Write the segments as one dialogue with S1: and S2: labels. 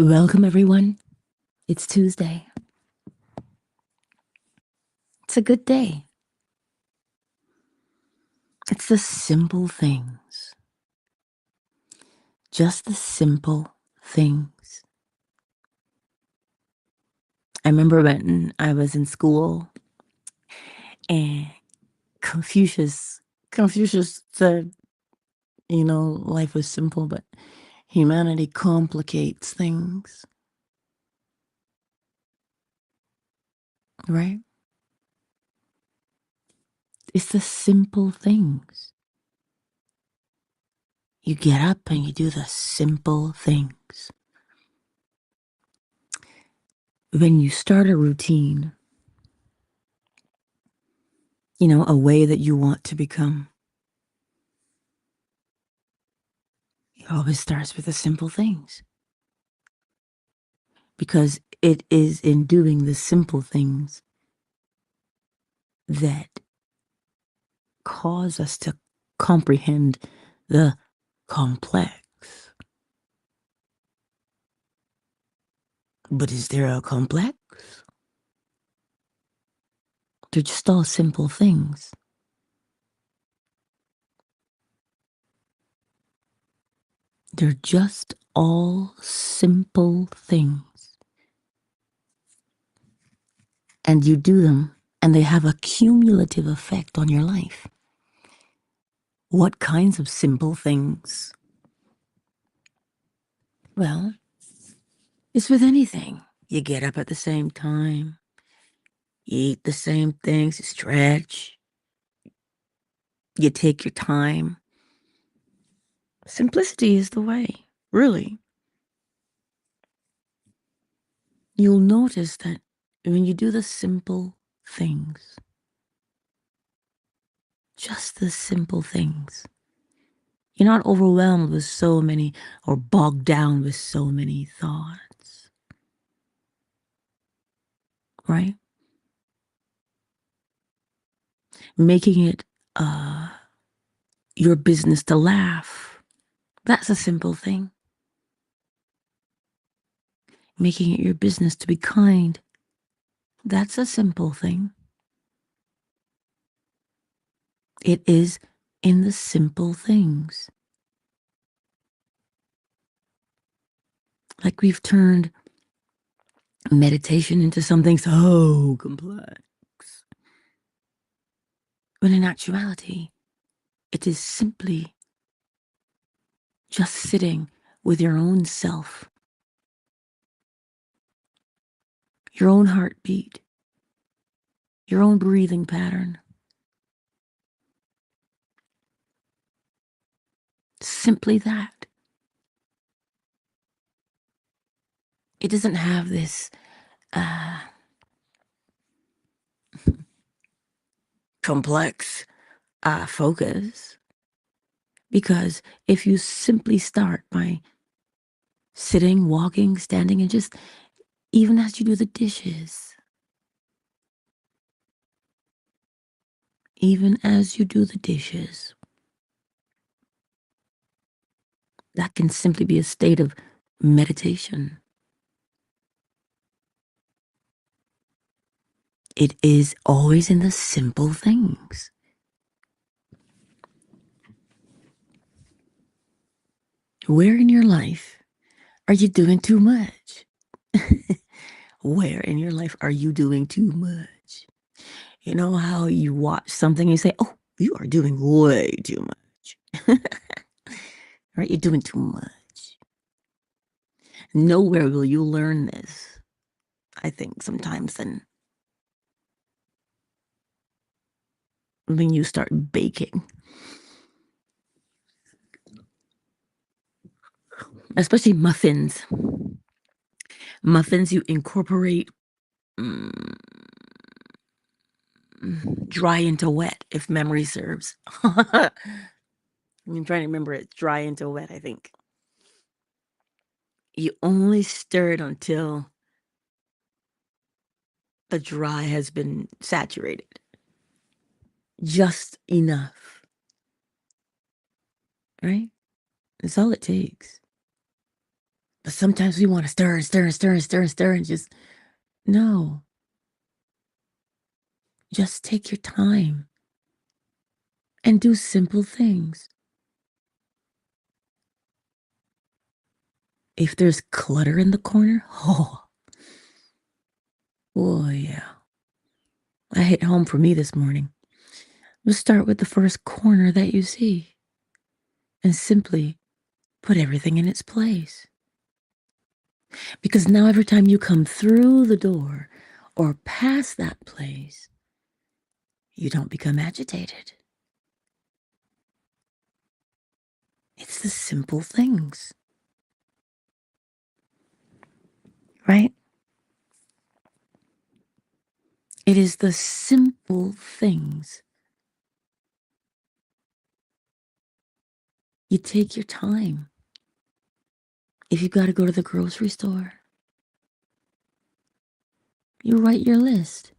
S1: Welcome, everyone. It's Tuesday. It's a good day. It's the simple things. Just the simple things. I remember when I was in school and Confucius said, life was simple, but humanity complicates things. Right? It's the simple things. You get up and you do the simple things. When you start a routine, a way that you want to become, it always starts with the simple things. Because it is in doing the simple things that cause us to comprehend the complex. But is there a complex? They're just all simple things. They're just all simple things. And you do them, and they have a cumulative effect on your life. What kinds of simple things? Well, it's with anything. You get up at the same time. You eat the same things. You stretch. You take your time. Simplicity is the way, really. You'll notice that when you do the simple things, just the simple things, you're not overwhelmed with so many or bogged down with so many thoughts, right? Making it your business to laugh, that's a simple thing. Making it your business to be kind, that's a simple thing. It is in the simple things. Like we've turned meditation into something so complex. When in actuality, it is simply just sitting with your own self, your own heartbeat, your own breathing pattern. Simply that. It doesn't have this complex focus. Because if you simply start by sitting, walking, standing, and just even as you do the dishes, that can simply be a state of meditation. It is always in the simple things. Where in your life are you doing too much? Where in your life are you doing too much? You know how you watch something and you say, oh, you are doing way too much. Right? You're doing too much. Nowhere will you learn this, I think, sometimes than when you start baking. Especially muffins. Muffins, you incorporate dry into wet, if memory serves. I'm trying to remember it. Dry into wet, I think. You only stir it until the dry has been saturated. Just enough. Right? That's all it takes. But sometimes we want to stir and stir and stir and stir and stir and just, no, just take your time and do simple things. If there's clutter in the corner, oh yeah. I hit home for me this morning. Let's start with the first corner that you see and simply put everything in its place. Because now every time you come through the door or past that place, you don't become agitated. It's the simple things, right? It is the simple things. You take your time. If you've got to go to the grocery store, you write your list.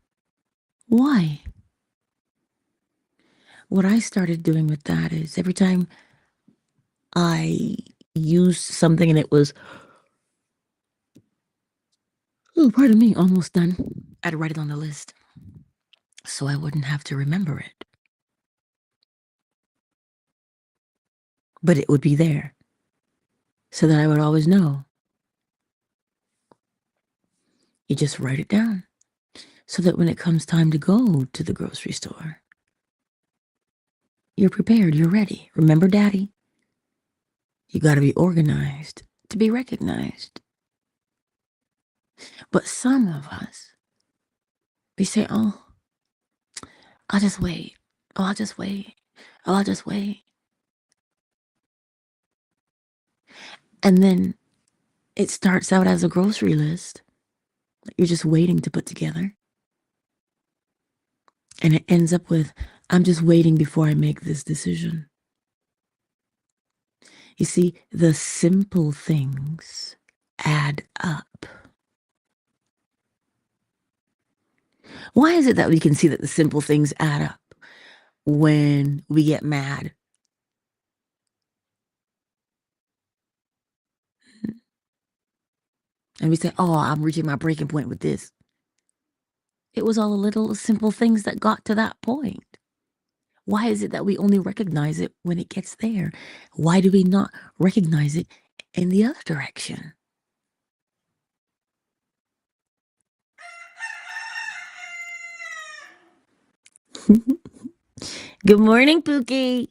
S1: Why? What I started doing with that is every time I used something and it was, oh, pardon me, almost done, I'd write it on the list so I wouldn't have to remember it. But it would be there so that I would always know. You just write it down so that when it comes time to go to the grocery store, you're prepared, you're ready. Remember, Daddy? You got to be organized to be recognized. But some of us, we say, oh, I'll just wait. Oh, I'll just wait. Oh, I'll just wait. And then it starts out as a grocery list that you're just waiting to put together. And it ends up with, I'm just waiting before I make this decision. You see, the simple things add up. Why is it that we can see that the simple things add up when we get mad? And we say, oh, I'm reaching my breaking point with this. It was all the little simple things that got to that point. Why is it that we only recognize it when it gets there? Why do we not recognize it in the other direction? Good morning, Pookie.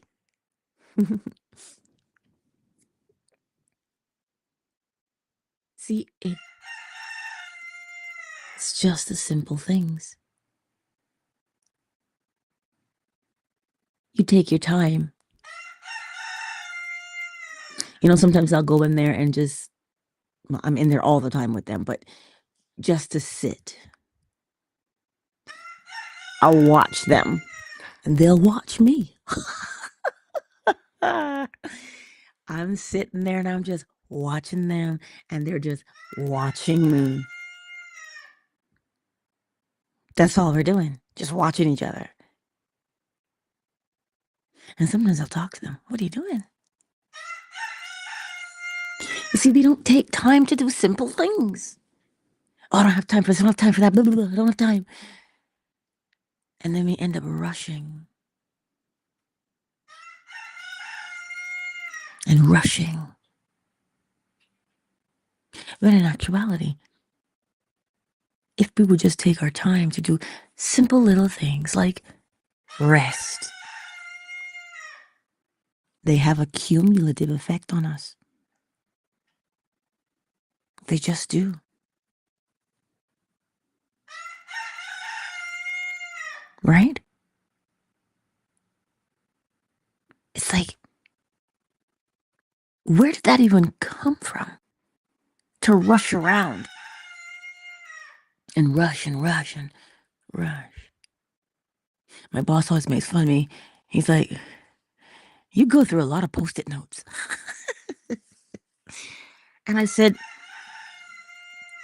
S1: See, it's just the simple things. You take your time. You know, sometimes I'll go in there and just, well, I'm in there all the time with them, but just to sit. I'll watch them and they'll watch me. I'm sitting there and I'm just watching them and they're just watching me. That's all we're doing, just watching each other. And sometimes I'll talk to them. What are you doing? You see, they don't take time to do simple things. Oh, I don't have time for this. I don't have time for that. Blah, blah, blah. I don't have time. And then we end up rushing. And rushing. But in actuality, if we would just take our time to do simple little things like rest, they have a cumulative effect on us. They just do. Right? It's like, where did that even come from? To rush around and rush and rush and rush. My boss always makes fun of me. He's like, you go through a lot of Post-it notes. And I said,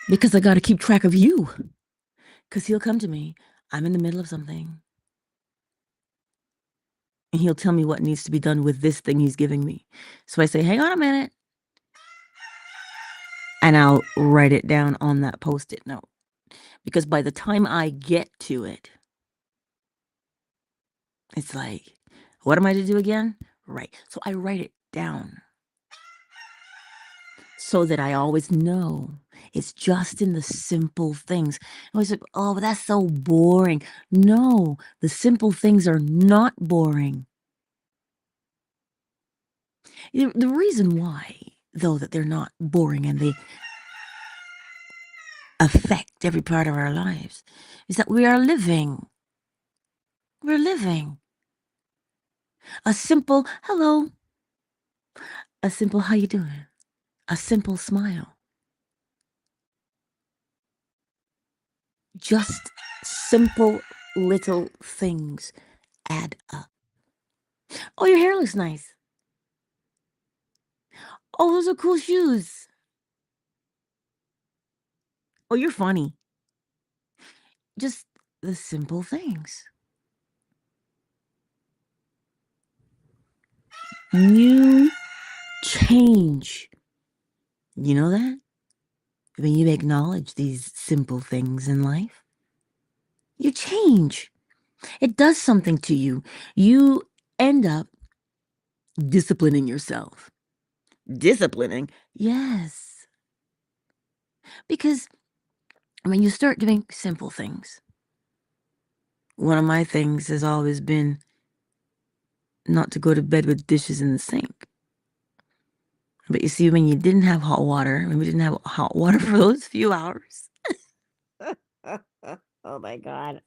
S1: because I got to keep track of you. Because he'll come to me. I'm in the middle of something. And he'll tell me what needs to be done with this thing he's giving me. So I say, hang on a minute. and I'll write it down on that Post-it note. Because by the time I get to it, it's like, what am I to do again? Right. So I write it down so that I always know it's just in the simple things. I was like, oh, but that's so boring. No, the simple things are not boring. The reason why, though, that they're not boring and they affect every part of our lives is that we are living. We're living. A simple hello, a simple how you doing, a simple smile. Just simple little things add up. Oh, your hair looks nice. Oh, those are cool shoes. Oh, you're funny. Just the simple things. You change. You know that? When you acknowledge these simple things in life, you change. It does something to you. You end up disciplining yourself. Disciplining? Yes. Because when you start doing simple things, one of my things has always been not to go to bed with dishes in the sink. But you see, when you didn't have hot water, when we didn't have hot water for those few hours. Oh my God.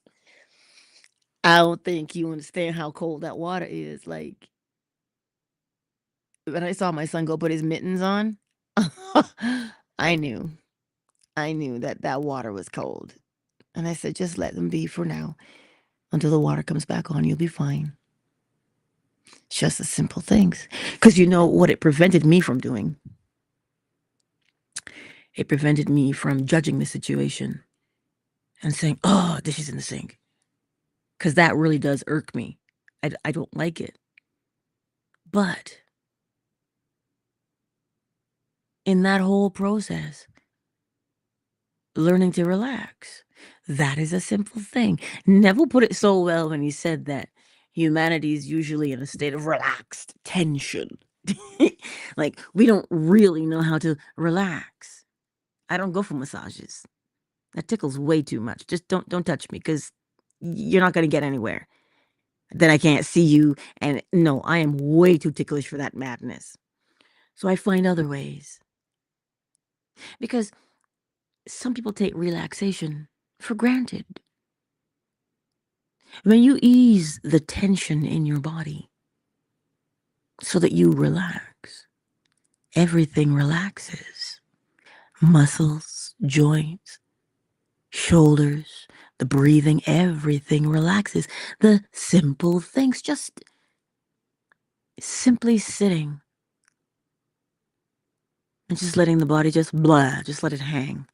S1: I don't think you understand how cold that water is. Like, when I saw my son go put his mittens on, I knew. I knew that that water was cold. And I said, just let them be for now. Until the water comes back on, you'll be fine. It's just the simple things. Because you know what it prevented me from doing? It prevented me from judging the situation and saying, oh, dishes in the sink. Because that really does irk me. I don't like it. But in that whole process, learning to relax, that is a simple thing. Neville put it so well when he said that humanity is usually in a state of relaxed tension. Like, we don't really know how to relax. I don't go for massages. That tickles way too much. Just don't touch me, because you're not going to get anywhere. Then I can't see you, and no, I am way too ticklish for that madness. So I find other ways. Because some people take relaxation for granted. When you ease the tension in your body so that you relax, everything relaxes. Muscles, joints, shoulders, the breathing, everything relaxes. The simple things, just simply sitting and just letting the body just let it hang.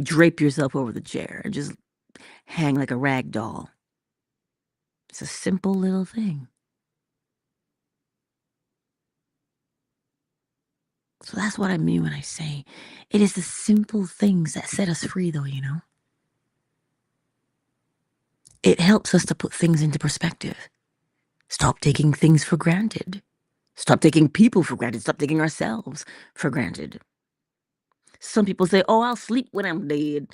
S1: Drape yourself over the chair and just hang like a rag doll. It's a simple little thing. So that's what I mean when I say it is the simple things that set us free, though, you know? It helps us to put things into perspective. Stop taking things for granted. Stop taking people for granted. Stop taking ourselves for granted. Some people say, oh, I'll sleep when I'm dead.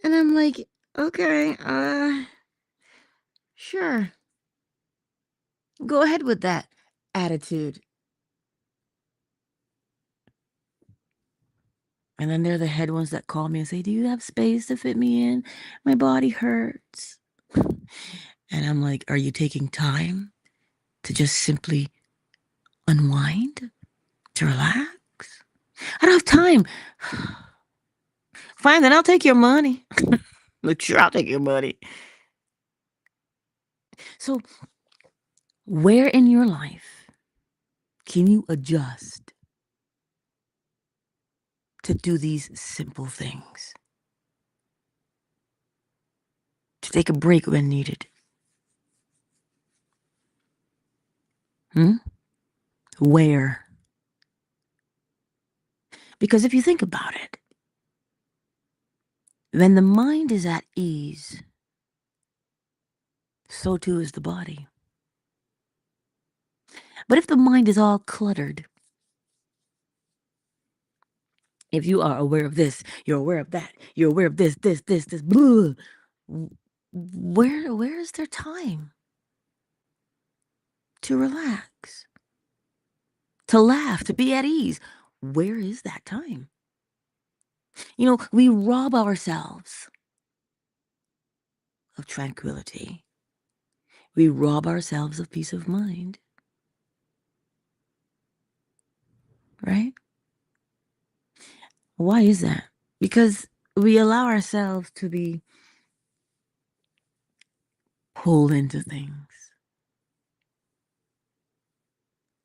S1: And I'm like, okay, sure. Go ahead with that attitude. And then there are the head ones that call me and say, do you have space to fit me in? My body hurts. And I'm like, are you taking time to just simply unwind, to relax? I don't have time. Fine, then I'll take your money. Look, sure, I'll take your money. So, where in your life can you adjust to do these simple things? To take a break when needed. Hmm? Where? Because if you think about it, when the mind is at ease, so too is the body. But if the mind is all cluttered, if you are aware of this, you're aware of that, you're aware of this, blah, where is there time to relax, to laugh, to be at ease? Where is that time? We rob ourselves of tranquility. We rob ourselves of peace of mind, right? Why is that? Because we allow ourselves to be pulled into things.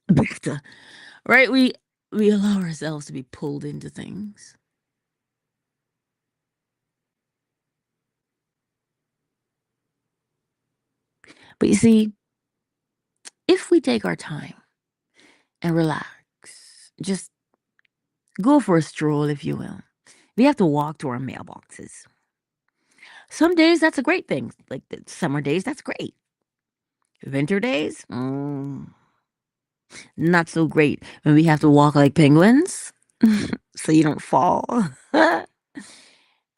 S1: Back to, right? We allow ourselves to be pulled into things. But you see, if we take our time and relax, just go for a stroll, if you will. We have to walk to our mailboxes. Some days, that's a great thing. Like the summer days, that's great. Winter days, not so great. When we have to walk like penguins, so you don't fall.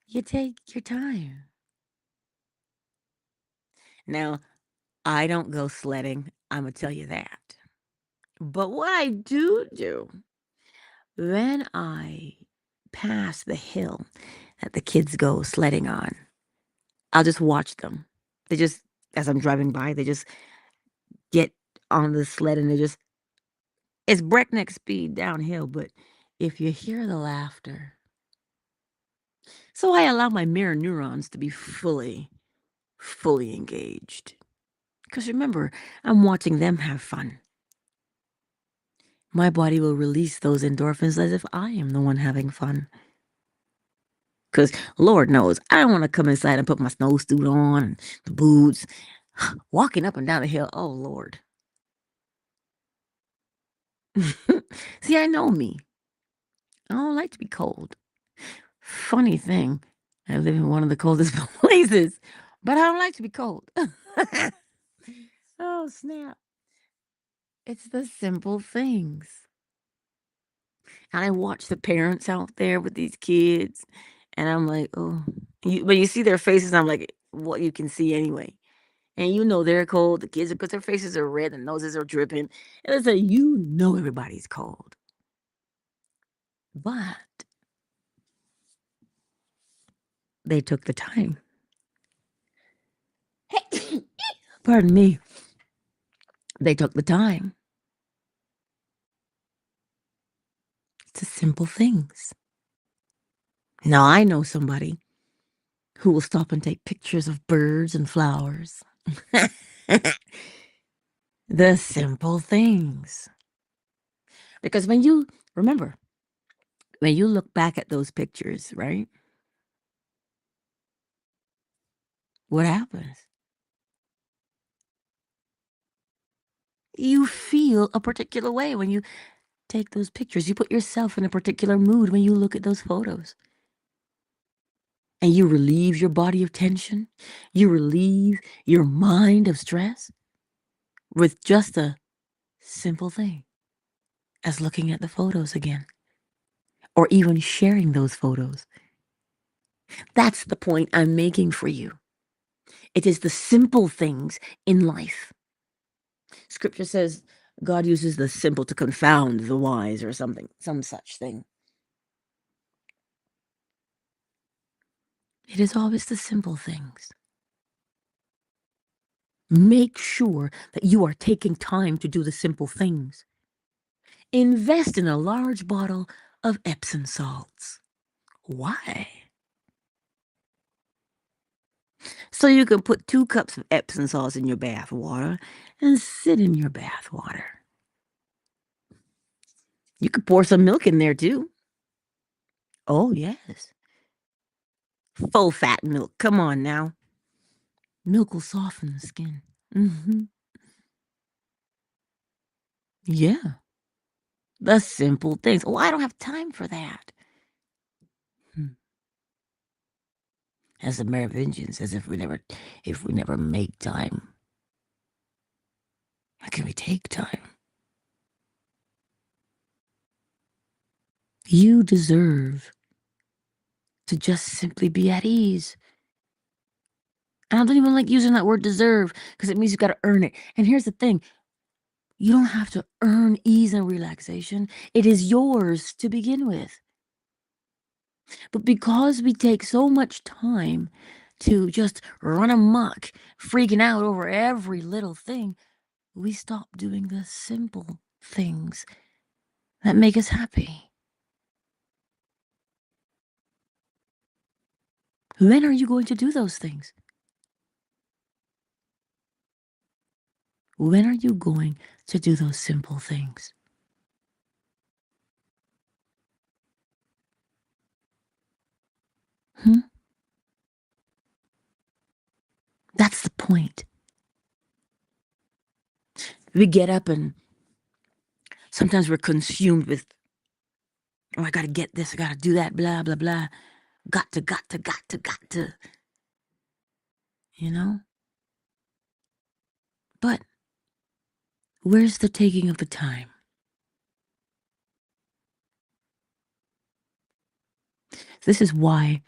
S1: You take your time. Now, I don't go sledding, Imma tell you that. But what I do, when I pass the hill that the kids go sledding on, I'll just watch them. They just as I'm driving by, they just get on the sled and it's breakneck speed downhill, but if you hear the laughter. So I allow my mirror neurons to be fully engaged. Because remember, I'm watching them have fun. My body will release those endorphins as if I am the one having fun. Because Lord knows, I don't want to come inside and put my snowsuit on and the boots, walking up and down the hill. Oh, Lord. See, I know me. I don't like to be cold. Funny thing, I live in one of the coldest places, but I don't like to be cold. Oh, snap. It's the simple things. And I watch the parents out there with these kids, and I'm like, oh, but you see their faces, I'm like, what you can see anyway. And they're cold. The kids, because their faces are red and noses are dripping. And it's like, everybody's cold. But they took the time. Pardon me. They took the time. It's the simple things. Now I know somebody who will stop and take pictures of birds and flowers. The simple things. Because remember, when you look back at those pictures, right? What happens? You feel a particular way when you take those pictures. You put yourself in a particular mood when you look at those photos. And you relieve your body of tension. You relieve your mind of stress with just a simple thing as looking at the photos again or even sharing those photos. That's the point I'm making for you. It is the simple things in life. Scripture says God uses the simple to confound the wise or something, some such thing. It is always the simple things. Make sure that you are taking time to do the simple things. Invest in a large bottle of Epsom salts. Why? So you can put 2 cups of Epsom salts in your bath water and sit in your bath water. You could pour some milk in there too. Oh, yes. Full fat milk. Come on now. Milk will soften the skin. Yeah. The simple things. Oh, I don't have time for that. Hmm. As the Merovingians, as if we never make time. How can we take time? You deserve to just simply be at ease. And I don't even like using that word deserve because it means you got to earn it. And here's the thing, you don't have to earn ease and relaxation, it is yours to begin with. But because we take so much time to just run amok, freaking out over every little thing, we stop doing the simple things that make us happy. When are you going to do those things? When are you going to do those simple things? Hmm? That's the point. We get up and sometimes we're consumed with, oh, I gotta get this, I gotta do that, blah, blah, blah. Got to, you know? But where's the taking of the time? This is why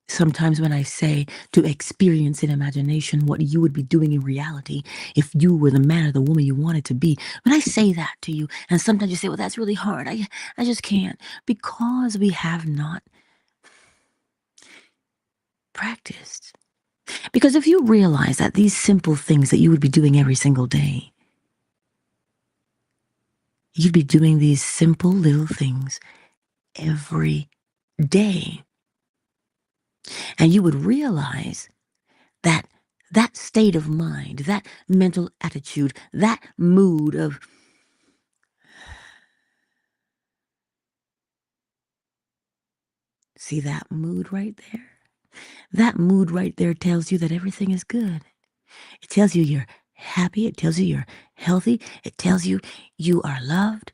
S1: sometimes when I say to experience in imagination what you would be doing in reality if you were the man or the woman you wanted to be, when I say that to you, and sometimes you say, well, that's really hard. I just can't, because we have not practiced. Because if you realize that these simple things that you would be doing every single day, you'd be doing these simple little things every day. And you would realize that that state of mind, that mental attitude, that mood of, see that mood right there? That mood right there tells you that everything is good. It tells you you're happy. It tells you you're healthy. It tells you you are loved.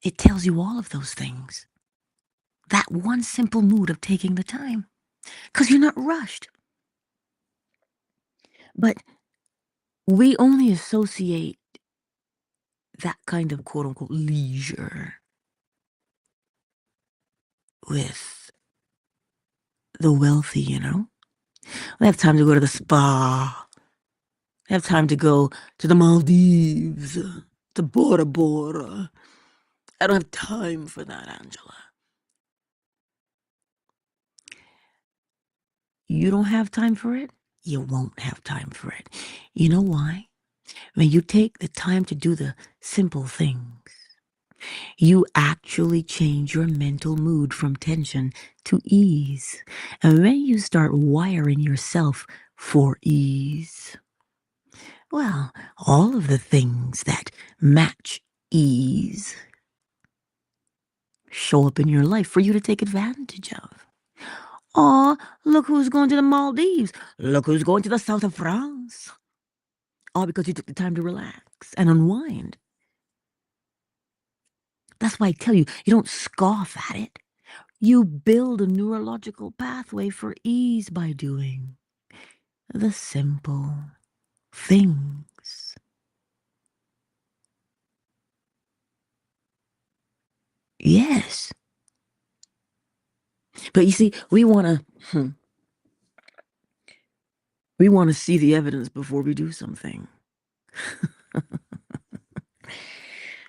S1: It tells you all of those things. That one simple mood of taking the time, because you're not rushed. But we only associate that kind of quote unquote leisure with the wealthy, you know? I have time to go to the spa. I have time to go to the Maldives, to Bora Bora. I don't have time for that, Angela. You don't have time for it? You won't have time for it. You know why? When you take the time to do the simple things, you actually change your mental mood from tension to ease. And when you start wiring yourself for ease, well, all of the things that match ease show up in your life for you to take advantage of. Aw, look who's going to the Maldives. Look who's going to the south of France. All because you took the time to relax and unwind. That's why I tell you, you don't scoff at it. You build a neurological pathway for ease by doing the simple things. Yes. But you see, we want to see the evidence before we do something.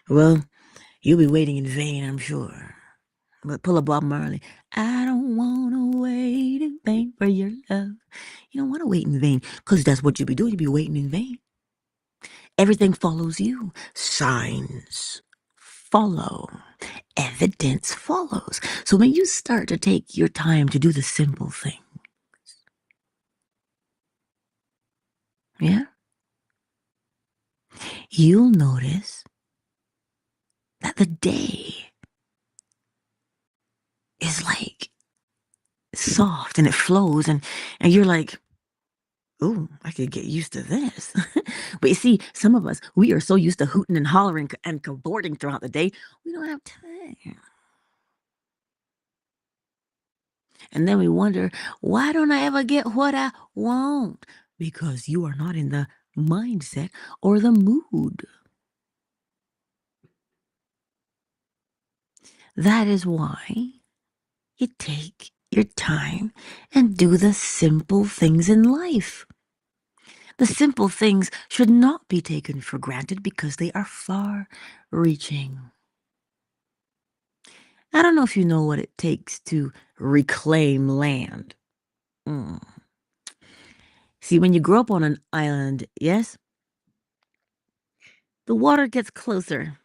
S1: Well, you'll be waiting in vain, I'm sure. But pull a Bob Marley. I don't want to wait in vain for your love. You don't want to wait in vain, because that's what you'll be doing. You'll be waiting in vain. Everything follows you. Signs follow. Evidence follows. So when you start to take your time to do the simple thing, yeah, you'll notice that the day is like soft and it flows and you're like, Ooh, I could get used to this. But you see, some of us, we are so used to hooting and hollering and cavorting throughout the day, we don't have time. And then we wonder, why don't I ever get what I want? Because you are not in the mindset or the mood. That is why you take your time and do the simple things in life. The simple things should not be taken for granted because they are far reaching. I don't know if you know what it takes to reclaim land. Mm. See, when you grow up on an island, yes, the water gets closer.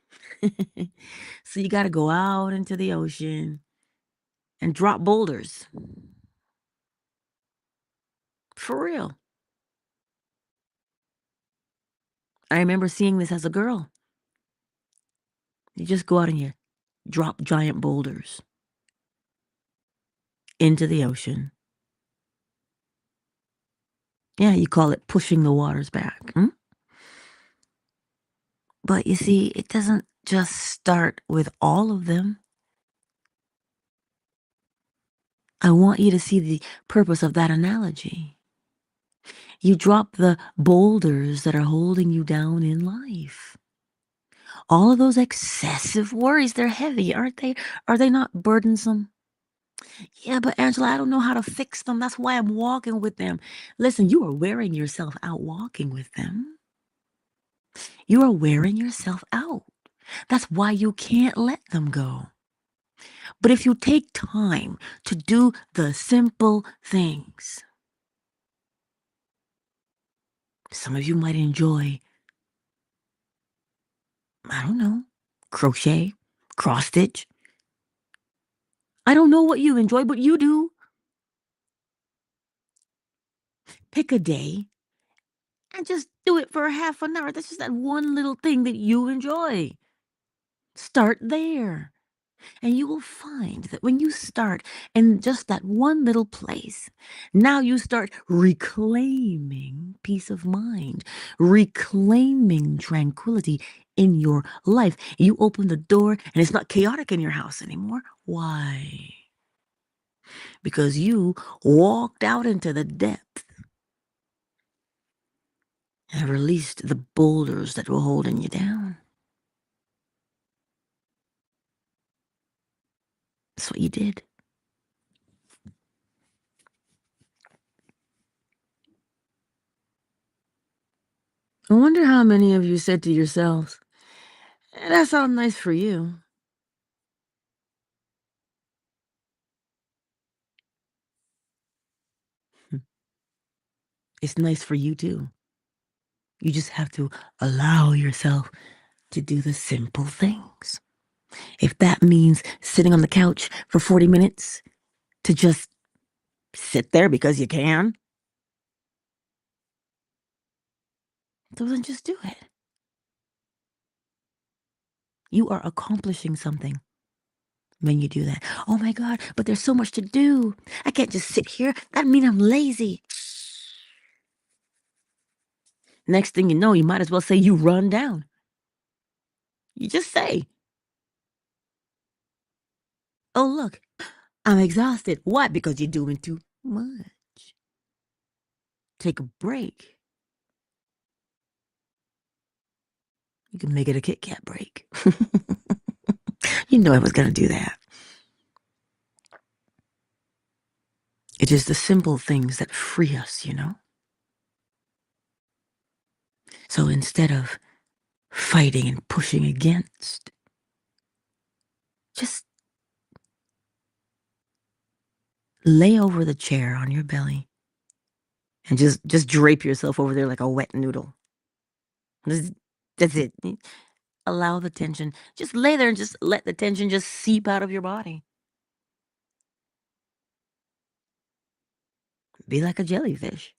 S1: So you got to go out into the ocean and drop boulders. For real. I remember seeing this as a girl. You just go out and you drop giant boulders into the ocean. Yeah, you call it pushing the waters back. But you see, it doesn't just start with all of them. I want you to see the purpose of that analogy. You drop the boulders that are holding you down in life. All of those excessive worries, they're heavy, aren't they? Are they not burdensome? Yeah, but Angela, I don't know how to fix them. That's why I'm walking with them. Listen, you are wearing yourself out walking with them. You are wearing yourself out. That's why you can't let them go. But if you take time to do the simple things, some of you might enjoy, I don't know, crochet, cross stitch. I don't know what you enjoy, but you do. Pick a day and just do it for a half an hour. That's just that one little thing that you enjoy. Start there. And you will find that when you start in just that one little place, now you start reclaiming peace of mind, reclaiming tranquility in your life. You open the door and it's not chaotic in your house anymore. Why? Because you walked out into the depth and released the boulders that were holding you down. That's what you did. I wonder how many of you said to yourselves, that sounds nice for you. It's nice for you too. You just have to allow yourself to do the simple things. If that means sitting on the couch for 40 minutes to just sit there because you can, so then just do it. You are accomplishing something when you do that. Oh my God, but there's so much to do. I can't just sit here. That means I'm lazy. Next thing you know, you might as well say you run down. You just say, oh, look, I'm exhausted. Why? Because you're doing too much. Take a break. You can make it a Kit Kat break. You know I was going to do that. It is the simple things that free us, you know? So instead of fighting and pushing against, just lay over the chair on your belly and just drape yourself over there like a wet noodle. That's it. Allow the tension. Just lay there and just let the tension just seep out of your body. Be like a jellyfish.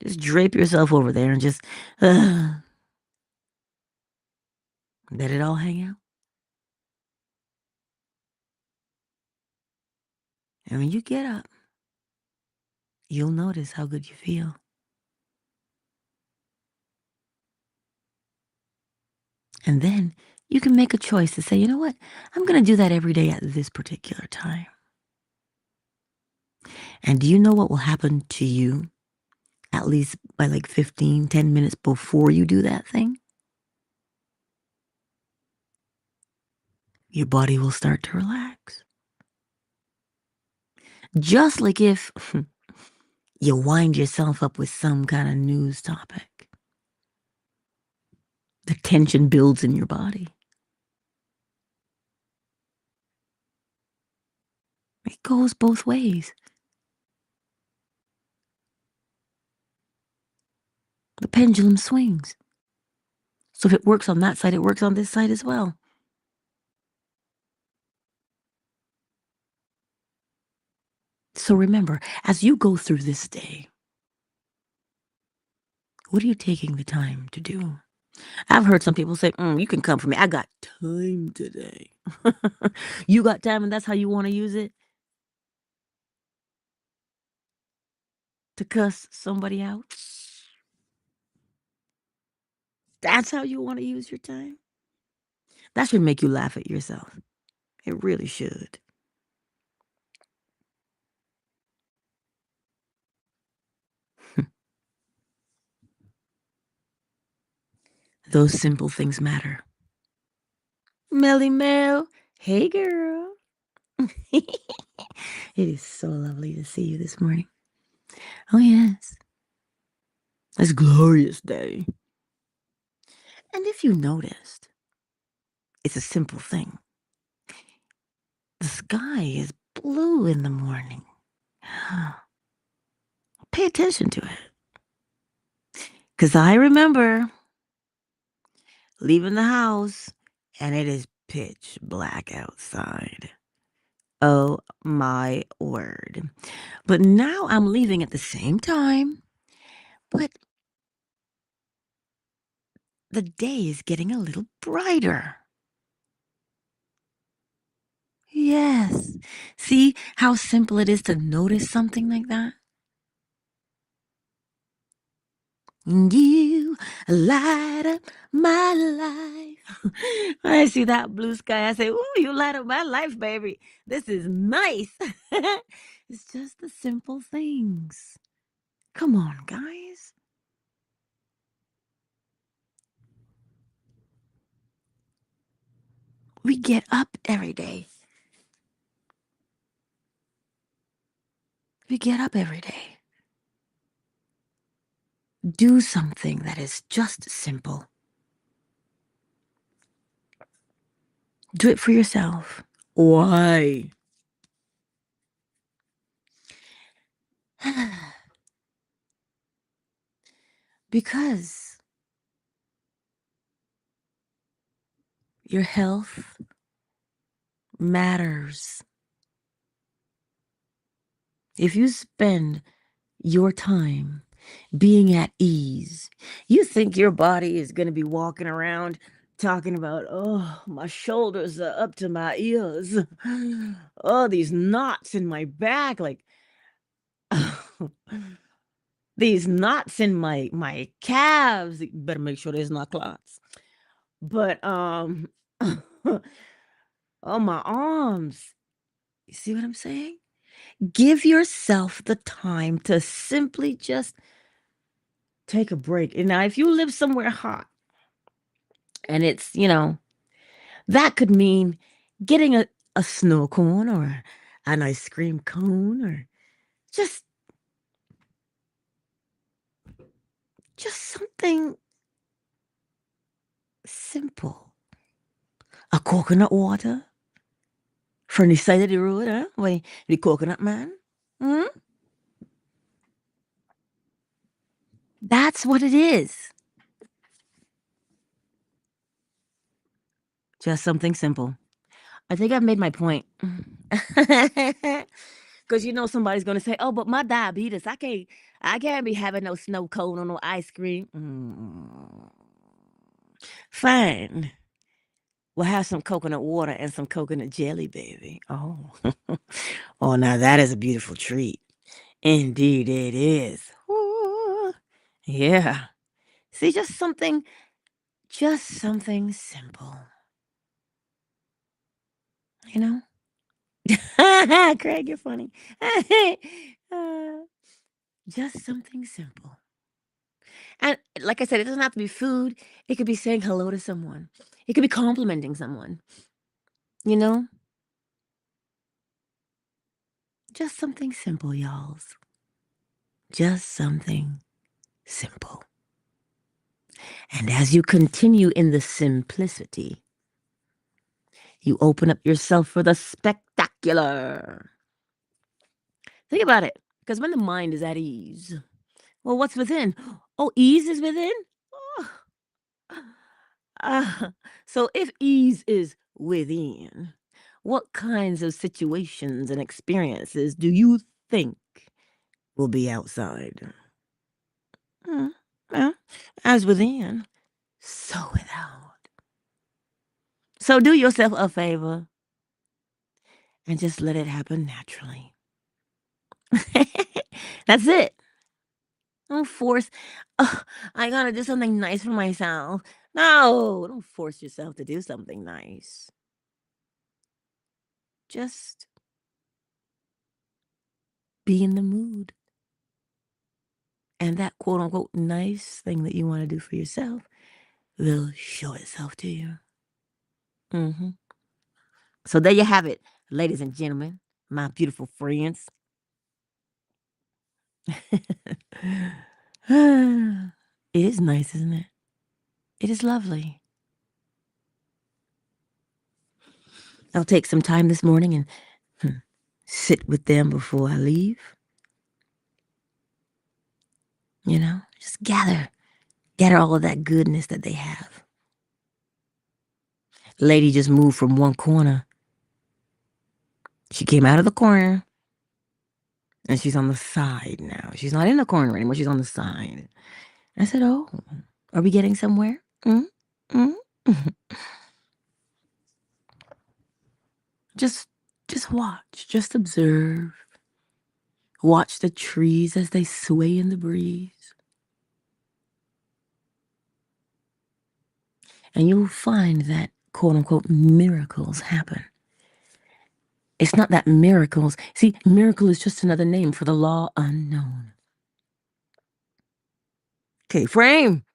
S1: Just drape yourself over there and just let it all hang out. And when you get up, you'll notice how good you feel. And then you can make a choice to say, you know what? I'm going to do that every day at this particular time. And do you know what will happen to you at least by like 15, 10 minutes before you do that thing? Your body will start to relax. Just like if you wind yourself up with some kind of news topic, the tension builds in your body. It goes both ways. The pendulum swings. So if it works on that side, it works on this side as well. So remember, as you go through this day, what are you taking the time to do? I've heard some people say, you can come for me. I got time today. You got time and that's how you want to use it? To cuss somebody out? That's how you want to use your time? That should make you laugh at yourself. It really should. Those simple things matter. Melly Mel, hey girl. It is so lovely to see you this morning. Oh, yes. It's a glorious day. And if you noticed, it's a simple thing. The sky is blue in the morning. Pay attention to it. Because I remember leaving the house and it is pitch black outside. Oh my word. But now I'm leaving at the same time, but the day is getting a little brighter. Yes. See how simple it is to notice something like that? You light up my life. When I see that blue sky, I say, ooh, you light up my life, baby. This is nice. It's just the simple things. Come on, guys. We get up every day. We get up every day. Do something that is just simple. Do it for yourself. Why? Because your health matters. If you spend your time being at ease, you think your body is going to be walking around talking about, oh, my shoulders are up to my ears. Oh, these knots in my back. Like, these knots in my calves. You better make sure there's not clots. But oh, my arms. You see what I'm saying? Give yourself the time to simply just take a break. And now if you live somewhere hot and it's, that could mean getting a snow cone or an ice cream cone or just something simple. A coconut water from the side of the road, huh? Why the coconut man? Hmm? That's what it is. Just something simple. I think I've made my point. Because somebody's gonna say, "Oh, but my diabetes, I can't be having no snow cone or no ice cream." Fine. We'll have some coconut water and some coconut jelly, baby. Oh, oh, now that is a beautiful treat. Indeed it is. Ooh, yeah. See, just something simple, you know? Craig, you're funny. Uh, just something simple. And like I said, it doesn't have to be food. It could be saying hello to someone. It could be complimenting someone, you know? Just something simple, y'alls. Just something simple. And as you continue in the simplicity, you open up yourself for the spectacular. Think about it. Because when the mind is at ease, well, what's within? Oh, ease is within? Oh. Ah, so if ease is within, what kinds of situations and experiences do you think will be outside? Hmm, well, as within, so without. So do yourself a favor and just let it happen naturally. That's it. Don't force, "Ugh, I gotta do something nice for myself." No, don't force yourself to do something nice. Just be in the mood. And that quote unquote nice thing that you want to do for yourself will show itself to you. hmm So there you have it, ladies and gentlemen, my beautiful friends. It is nice, isn't it? It is lovely. I'll take some time this morning and sit with them before I leave. Just gather all of that goodness that they have. Lady just moved from one corner. She came out of the corner and she's on the side now. She's not in the corner anymore. She's on the side. I said, "Oh, are we getting somewhere?" Mm, mm. Just, just watch. Just observe. Watch the trees as they sway in the breeze, and you'll find that quote unquote miracles happen. It's not that miracles. See, miracle is just another name for the law unknown. Okay, frame.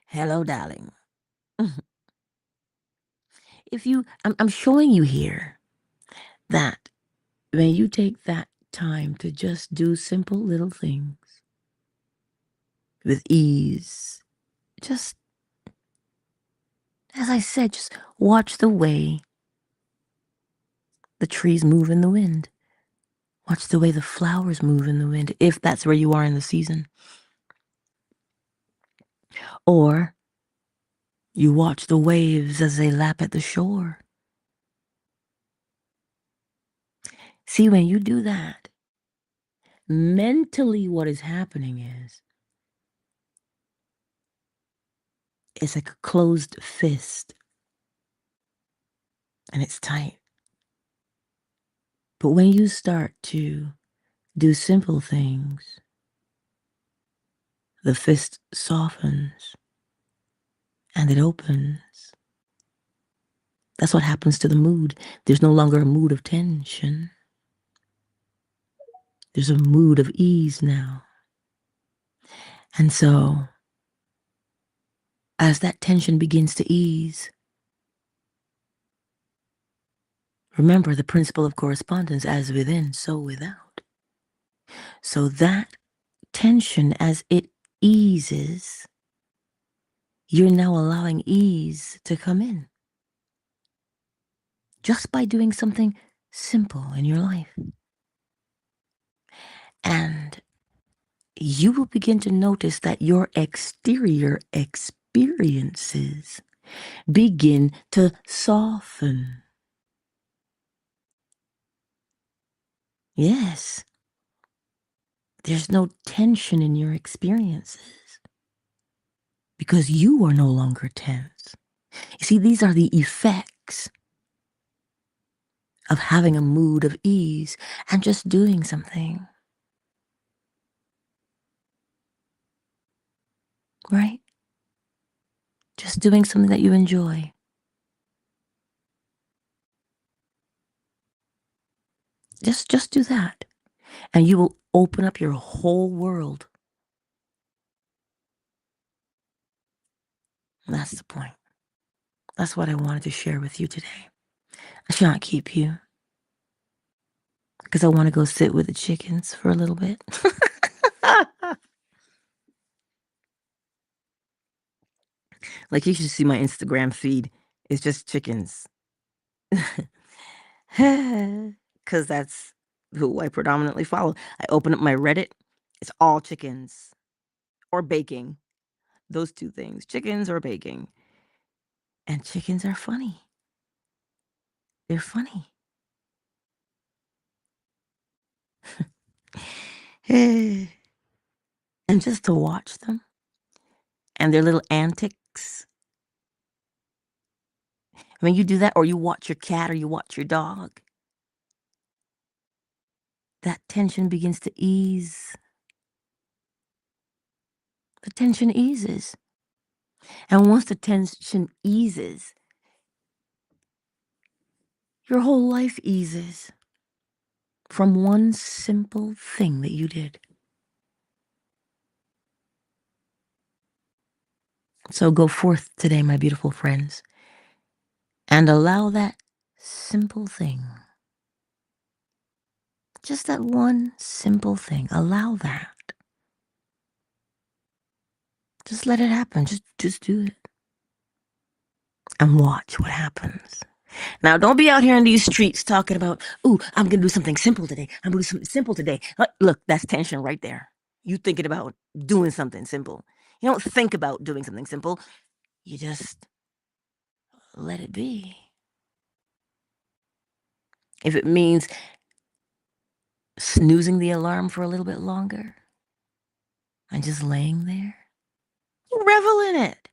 S1: Hello, darling. I'm showing you here that when you take that time to just do simple little things with ease, just, as I said, just watch the way the trees move in the wind. Watch the way the flowers move in the wind, if that's where you are in the season. Or you watch the waves as they lap at the shore. See, when you do that, mentally what is happening is it's like a closed fist and it's tight. But when you start to do simple things, the fist softens and it opens. That's what happens to the mood. There's no longer a mood of tension. There's a mood of ease now. And so, as that tension begins to ease, remember the principle of correspondence: as within, so without. So that tension, as it eases, you're now allowing ease to come in just by doing something simple in your life. And you will begin to notice that your exterior experiences begin to soften. Yes, there's no tension in your experiences because you are no longer tense. You see, these are the effects of having a mood of ease and just doing something. right? Just doing something that you enjoy. Just do that. And you will open up your whole world. That's the point. That's what I wanted to share with you today. I shan't keep you because I want to go sit with the chickens for a little bit. Like you should see my Instagram feed. It's just chickens. Because that's who I predominantly follow. I open up my Reddit. It's all chickens or baking. Those two things, chickens or baking. And chickens are funny. They're funny. And just to watch them and their little antics. When you do that, or you watch your cat or you watch your dog, that tension begins to ease. The tension eases. And once the tension eases, your whole life eases from one simple thing that you did. So go forth today, my beautiful friends, and allow that simple thing, just that one simple thing, allow that. Just let it happen. Just do it. And watch what happens. Now, don't be out here in these streets talking about, ooh, I'm going to do something simple today. I'm going to do something simple today. Look, that's tension right there. You thinking about doing something simple. You don't think about doing something simple. You just let it be. If it means snoozing the alarm for a little bit longer and just laying there, revel in it.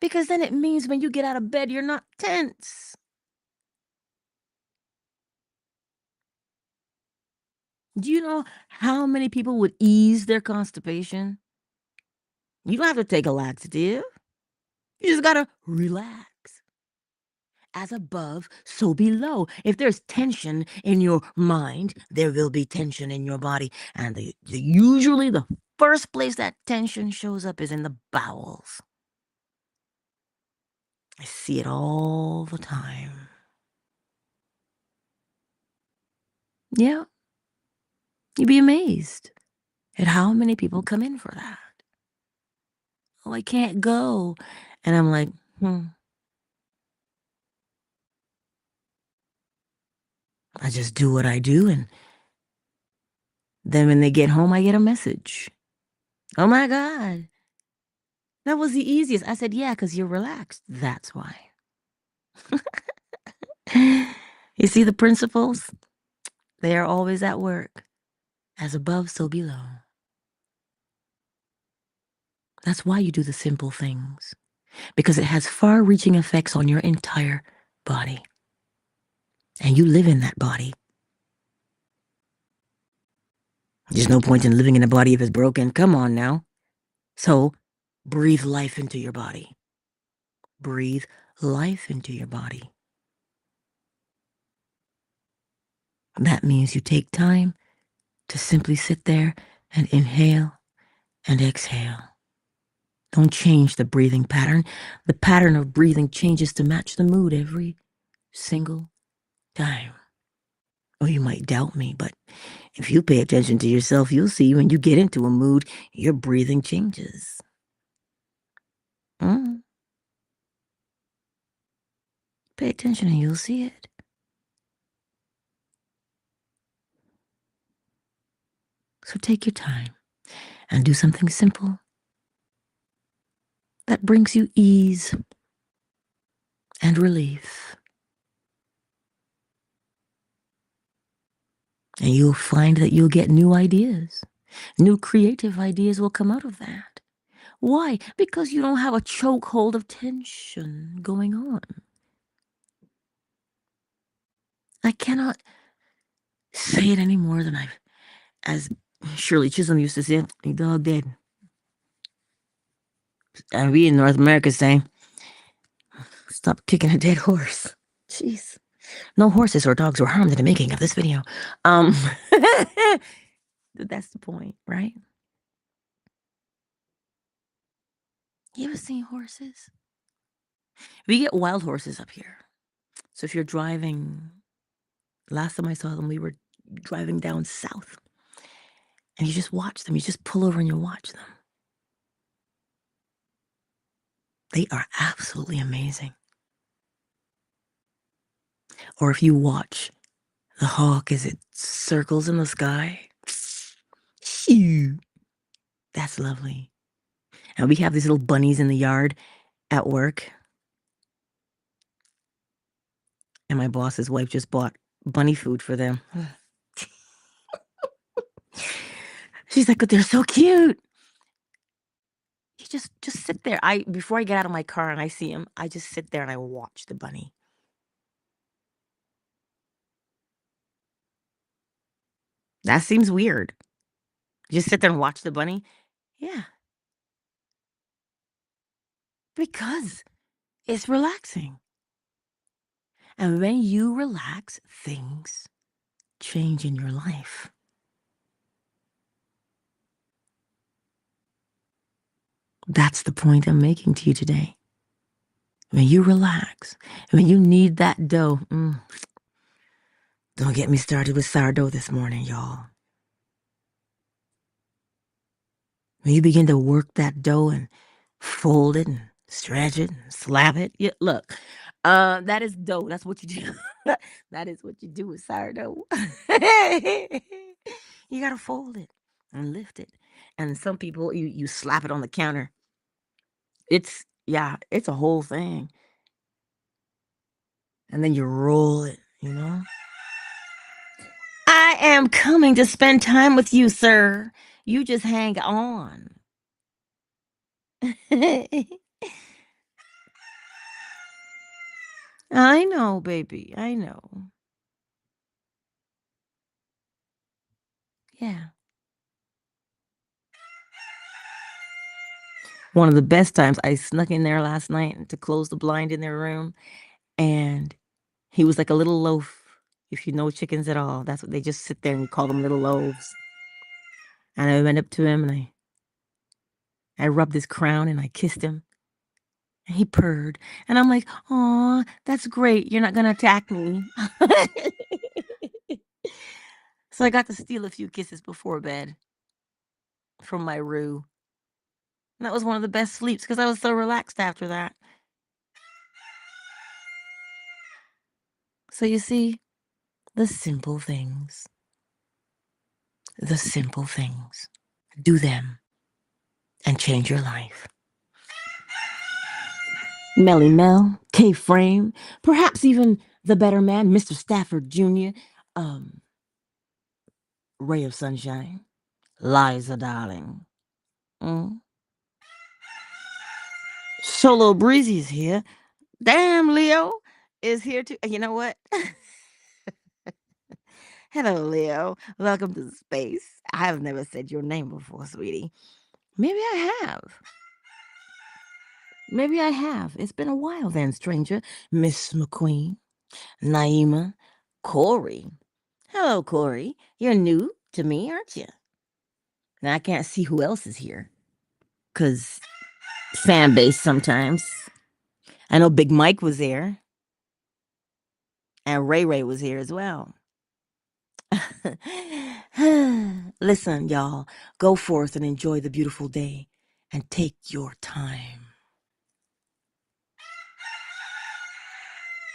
S1: Because then it means when you get out of bed, you're not tense. Do you know how many people would ease their constipation? You don't have to take a laxative. You just gotta relax. As above, so below. If there's tension in your mind, there will be tension in your body. And usually the first place that tension shows up is in the bowels. I see it all the time. Yeah, you'd be amazed at how many people come in for that. Oh, I can't go. And I'm like, I just do what I do. And then when they get home, I get a message. Oh my God, that was the easiest. I said, yeah, because you're relaxed. That's why. You see the principles? They are always at work. As above, so below. That's why you do the simple things, because it has far-reaching effects on your entire body. And you live in that body. There's no point in living in a body if it's broken. Come on now. So breathe life into your body. Breathe life into your body. That means you take time to simply sit there and inhale and exhale. Don't change the breathing pattern. The pattern of breathing changes to match the mood every single time. Oh, you might doubt me, but if you pay attention to yourself, you'll see when you get into a mood, your breathing changes. Pay attention and you'll see it. So take your time and do something simple that brings you ease and relief. And you'll find that you'll get new ideas. New creative ideas will come out of that. Why? Because you don't have a chokehold of tension going on. I cannot say it any more than as Shirley Chisholm used to say, the dog dead. And we in North America say, stop kicking a dead horse. Jeez. No horses or dogs were harmed in the making of this video. That's the point, right? You ever seen horses? We get wild horses up here. So if you're driving, last time I saw them, we were driving down south. And you just watch them. You just pull over and you watch them. They are absolutely amazing. Or if you watch the hawk as it circles in the sky, phew, that's lovely. And we have these little bunnies in the yard at work. And my boss's wife just bought bunny food for them. She's like, but they're so cute. You just sit there. Before I get out of my car and I see him, I just sit there and I watch the bunny. That seems weird. You just sit there and watch the bunny? Yeah. Because it's relaxing. And when you relax, things change in your life. That's the point I'm making to you today. When you relax, when you need that dough, don't get me started with sourdough this morning, y'all. When you begin to work that dough and fold it and stretch it and slap it, look, that is dough. That's what you do. That is what you do with sourdough. You gotta fold it and lift it. And some people, you slap it on the counter. It's a whole thing. And then you roll it, I am coming to spend time with you, sir. You just hang on. I know, baby. I know. Yeah. One of the best times, I snuck in there last night to close the blind in their room, and he was like a little loaf. If you know chickens at all, that's what they just sit there and we call them little loaves. And I went up to him and I rubbed his crown and I kissed him. And he purred. And I'm like, "Aw, that's great. You're not gonna attack me." So I got to steal a few kisses before bed from my Roo. And that was one of the best sleeps because I was so relaxed after that. So you see, the simple things. The simple things. Do them and change your life. Melly Mel, K-Frame, perhaps even the better man, Mr. Stafford Jr., Ray of Sunshine, Liza Darling. Solo Breezy's here. Damn, Leo is here too. You know what? Hello, Leo. Welcome to space. I have never said your name before, sweetie. Maybe I have. Maybe I have. It's been a while then, stranger. Miss McQueen, Naima, Corey. Hello, Corey. You're new to me, aren't you? Now I can't see who else is here. Because fan base sometimes. I know Big Mike was there. And Ray Ray was here as well. Listen, y'all. Go forth and enjoy the beautiful day. And take your time.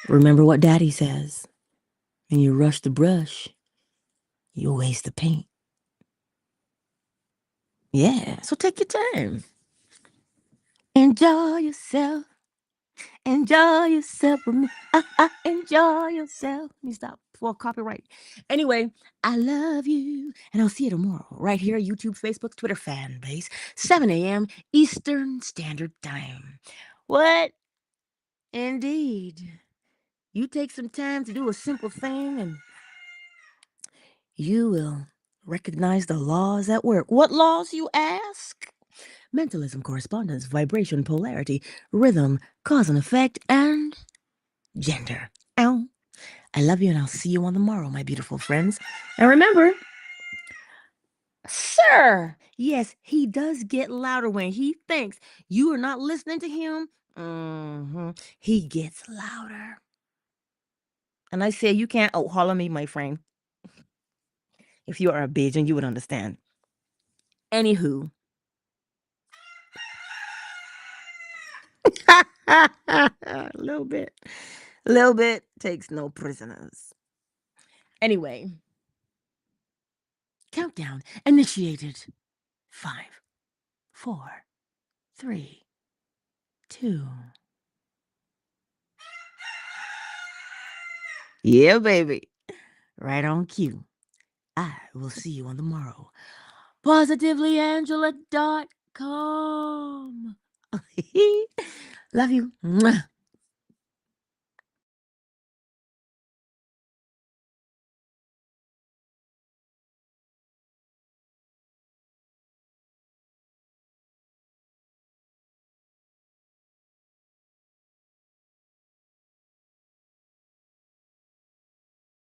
S1: Remember what Daddy says. When you rush the brush, you waste the paint. Yeah, so take your time. Enjoy yourself. Enjoy yourself with me. Enjoy yourself. Let me stop for copyright. Anyway, I love you. And I'll see you tomorrow right here, YouTube, Facebook, Twitter fan base, 7 a.m. Eastern Standard Time. What? Indeed. You take some time to do a simple thing and you will recognize the laws at work. What laws, you ask? mentalism, correspondence, vibration, polarity, rhythm, cause and effect, and gender. Ow. I love you, and I'll see you on the morrow, my beautiful friends. And remember, sir, yes, he does get louder when he thinks you are not listening to him. He gets louder. And I say you can't holler me, my friend. If you are a bitch, and you would understand. Anywho. A little bit. A little bit takes no prisoners. Anyway. Countdown initiated. 5, 4, 3, 2. Yeah, baby. Right on cue. I will see you on the morrow. PositivelyAngela.com. Love you. Mwah.